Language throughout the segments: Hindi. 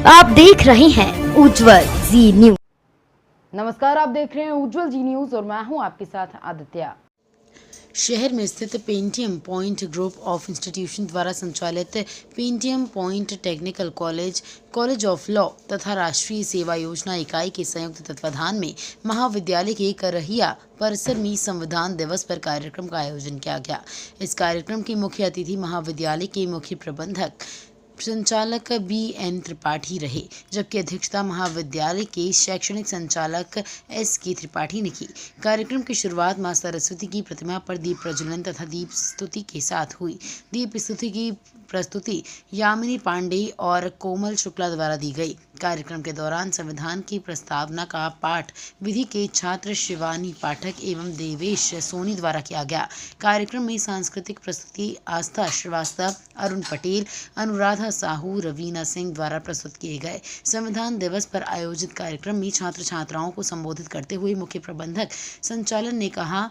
आप देख रहे हैं उज्जवल जी न्यूज। नमस्कार, आप देख रहे हैं उज्जवल जी न्यूज और मैं हूं आपके साथ आदित्य। शहर में स्थित Pentium point group of institution द्वारा संचालित Pentium point technical college, college of law तथा राष्ट्रीय सेवा योजना इकाई के संयुक्त तत्वाधान में महाविद्यालय के करहिया परिसर में संविधान दिवस पर कार्यक्रम का आयोजन किया गया। इस कार्यक्रम के मुख्य अतिथि महाविद्यालय के मुख्य प्रबंधक संचालक BN त्रिपाठी रहे, जबकि अध्यक्षता महाविद्यालय के शैक्षणिक संचालक SK त्रिपाठी ने की। कार्यक्रम की शुरुआत मां सरस्वती की प्रतिमा पर दीप प्रज्वलन तथा दीप स्तुति के साथ हुई। दीप स्तुति की प्रस्तुति यामिनी पांडे और कोमल शुक्ला द्वारा दी गई। कार्यक्रम के दौरान संविधान की प्रस्तावना का पाठ विधि के छात्र शिवानी पाठक एवं देवेश सोनी द्वारा किया गया। कार्यक्रम में सांस्कृतिक प्रस्तुति आस्था श्रीवास्तव, अरुण पटेल, अनुराधा साहू, रवीना सिंह द्वारा प्रस्तुत किए गए। संविधान दिवस पर आयोजित कार्यक्रम में छात्र छात्राओं को संबोधित करते हुए मुख्य प्रबंधक संचालन ने कहा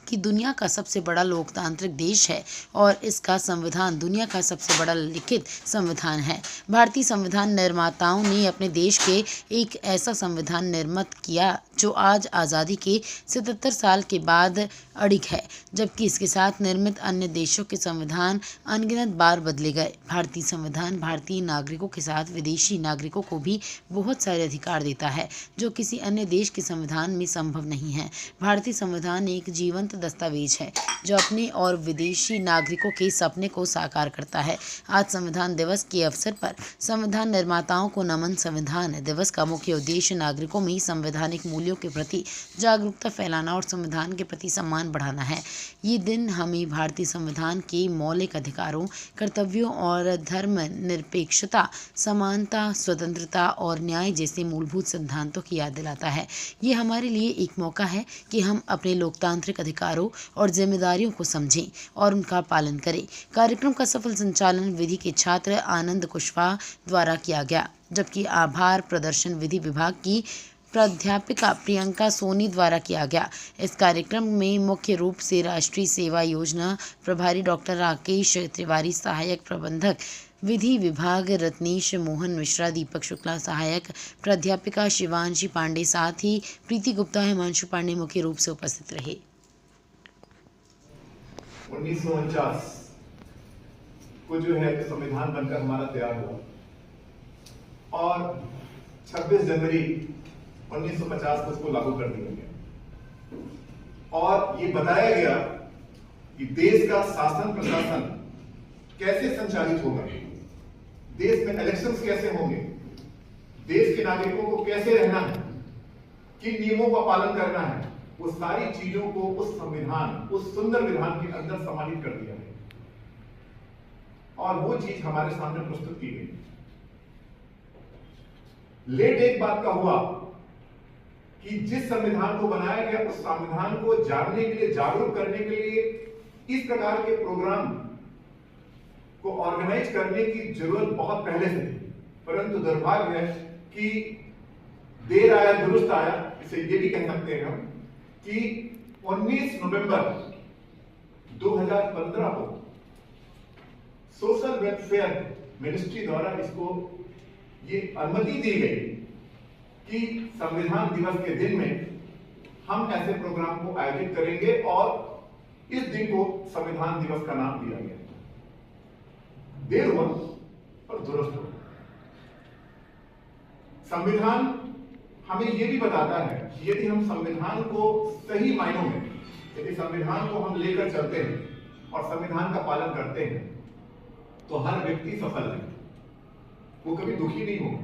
कि दुनिया का सबसे बड़ा लोकतांत्रिक देश है और इसका संविधान दुनिया का सबसे बड़ा लिखित संविधान है। भारतीय संविधान निर्माताओं ने अपने देश के एक ऐसा संविधान निर्मित किया जो आज आज़ादी के 77 साल के बाद अडिग है, जबकि इसके साथ निर्मित अन्य देशों के संविधान अनगिनत बार बदले गए। भारतीय संविधान भारतीय नागरिकों के साथ विदेशी नागरिकों को भी बहुत सारे अधिकार देता है, जो किसी अन्य देश के संविधान में संभव नहीं है। भारतीय संविधान एक जीवंत दस्तावेज है जो अपने और विदेशी नागरिकों के सपने को साकार करता है। आज संविधान दिवस के अवसर पर संविधान निर्माताओं को नमन। संविधान दिवस का मुख्य उद्देश्य नागरिकों में संवैधानिक मूल्यों के प्रति जागरूकता फैलाना और संविधान के प्रति सम्मान बढ़ाना है। ये दिन हमें भारतीय संविधान के मौलिक अधिकारों, कर्तव्यों और धर्मनिरपेक्षता, समानता, स्वतंत्रता और न्याय जैसे मूलभूत सिद्धांतों की याद दिलाता है। ये हमारे लिए एक मौका है कि हम अपने लोकतांत्रिक अधिकारों और जिम्मेदारियों को समझें और उनका पालन करें। कार्यक्रम का सफल संचालन विधि के छात्र आनंद कुशवाहा द्वारा किया गया, जबकि आभार प्रदर्शन विधि विभाग की प्राध्यापिका प्रियंका सोनी द्वारा किया गया। इस कार्यक्रम में मुख्य रूप से राष्ट्रीय सेवा योजना प्रभारी डॉक्टर राकेश तिवारी, सहायक प्रबंधक विधि विभाग रत्नेश मोहन मिश्रा, दीपक शुक्ला सहायक प्राध्यापिका, शिवांशी पांडे, साथ ही प्रीति गुप्ता, हिमांशु पांडे मुख्य रूप से उपस्थित रहे। 1949 को जो है संविधान बनकर हमारा तैयार हुआ और 26 जनवरी 1950 को उसको लागू कर दिया गया और ये बताया गया कि देश का शासन प्रशासन कैसे संचालित होगा, देश में इलेक्शंस कैसे होंगे, देश के नागरिकों को कैसे रहना है, किन नियमों का पालन करना है, वो सारी चीजों को उस संविधान, उस सुंदर विधान के अंदर सम्मानित कर दिया है और वो चीज हमारे सामने प्रस्तुत की गई। लेट एक बात का हुआ कि जिस संविधान को बनाया गया उस संविधान को जानने के लिए, जागरूक करने के लिए इस प्रकार के प्रोग्राम को ऑर्गेनाइज करने की जरूरत बहुत पहले से थी, परंतु दुर्भाग्य है कि देर आया दुरुस्त आया। इसे ये भी कह सकते हैं हम कि 19 नवंबर 2015 को सोशल वेलफेयर मिनिस्ट्री द्वारा इसको ये अनुमति दी गई कि संविधान दिवस के दिन में हम ऐसे प्रोग्राम को आयोजित करेंगे और इस दिन को संविधान दिवस का नाम दिया गया। देर हुआ और दुरुस्त हुआ। संविधान हमें यह भी बताता है कि यदि हम संविधान को सही मायनों में, यदि संविधान को हम लेकर चलते हैं और संविधान का पालन करते हैं तो हर व्यक्ति सफल है, वो कभी दुखी नहीं होगा,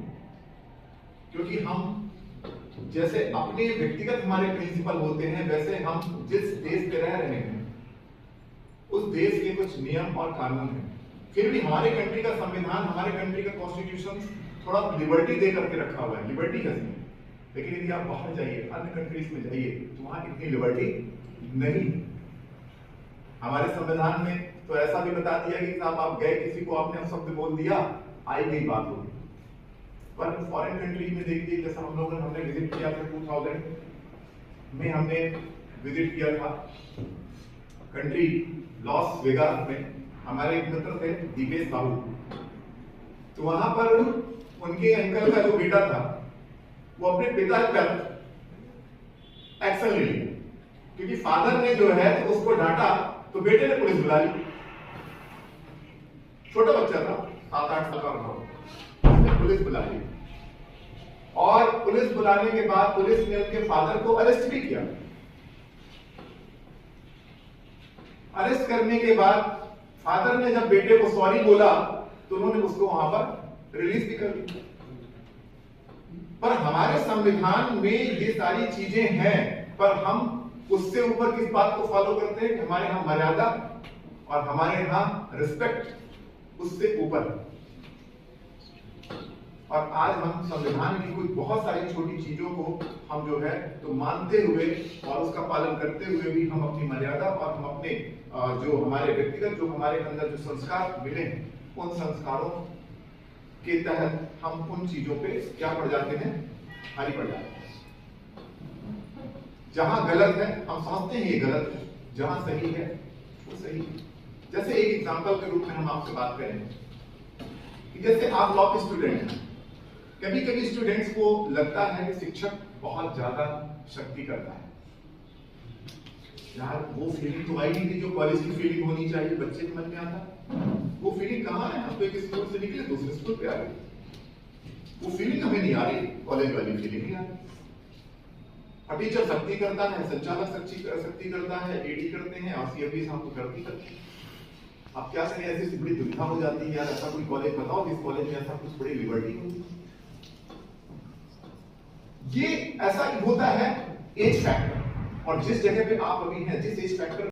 क्योंकि हम जैसे अपने व्यक्तिगत हमारे प्रिंसिपल होते हैं वैसे हम जिस देश पे रह रहे हैं उस देश के कुछ नियम और कानून हैं। फिर भी हमारे कंट्री का संविधान, हमारे कंट्री का कॉन्स्टिट्यूशन थोड़ा लिबर्टी दे करके रखा हुआ है। लिबर्टी कैसे है, लेकिन यदि आप बाहर जाइए, अन्य कंट्रीज में जाइए तो वहां इतनी लिबर्टी नहीं। हमारे संविधान में तो ऐसा भी बता दिया कि साहब आप गए, किसी को आपने शब्द बोल दिया, आई गई बात होगी। पर फॉरेन कंट्रीज में देखिए, जैसा हम लोगों ने हमने विजिट किया था 2000 में, हमने विजिट किया था कंट्री लॉस वेगास में, हमारे एक मित्र थे दीपेश बाबू, तो वहां पर उनके अंकल का जो बेटा था वो अपने पिता पर एक्शन ले लिया, क्योंकि फादर ने जो है तो उसको डांटा तो बेटे ने पुलिस बुला ली। छोटा बच्चा था, 7-8 साल का था, उसने पुलिस बुला ली और पुलिस बुलाने के बाद पुलिस ने उनके फादर को अरेस्ट भी किया। अरेस्ट करने के बाद फादर ने जब बेटे को सॉरी बोला तो उन्होंने उसको वहां पर रिलीज भी कर दिया। पर हमारे संविधान में ये सारी चीजें हैं, पर हम उससे ऊपर किस बात को फॉलो करते हैं कि हमारे यहां मर्यादा और हमारे यहां रिस्पेक्ट उससे ऊपर है। और आज हम संविधान की कुछ बहुत सारी छोटी चीजों को हम जो है तो मानते हुए और उसका पालन करते हुए भी हम अपनी मर्यादा और हम अपने जो हमारे व्यक्तिगत जो हमारे अंदर जो संस्कार मिले हैं उन संस्कारों के तहत हम उन चीजों पे क्या पड़ जाते हैं, भारी पड़ जाते हैं। जहां गलत है हम समझते हैं ये गलत है, जहां सही है वो सही है। जैसे एक एग्जांपल के रूप में हम आपसे बात करें कि जैसे आप लॉ के स्टूडेंट हैं, कभी कभी स्टूडेंट्स को लगता है कि शिक्षक बहुत ज्यादा शक्ति करता है। यार वो फीलिंग तो आई नहीं थी जो कॉलेज की फीलिंग होनी चाहिए, बच्चे के मन में आता वो फीलिंग कहां है? हम तो एक स्कूल से निकले दूसरे स्कूल पे आ गए, वो फीलिंग हमें नहीं आ रही, कॉलेज वाली फीलिंग नहीं आ रही। और टीचर शक्ति करता है, संचालक शक्ति करता है, एडी करते हैं और सीएमडी हम तो करती करते हैं। अब क्या करें, ऐसी बड़ी दुविधा हो जाती है यार, ऐसा कोई कॉलेज बताओ जिस कॉलेज में ऐसा कुछ बड़ी लिबर्टी होगी। ये ऐसा होता है एज फैक्टर, और जिस जगह पे आप अभी हैं, जिस एज फैक्टर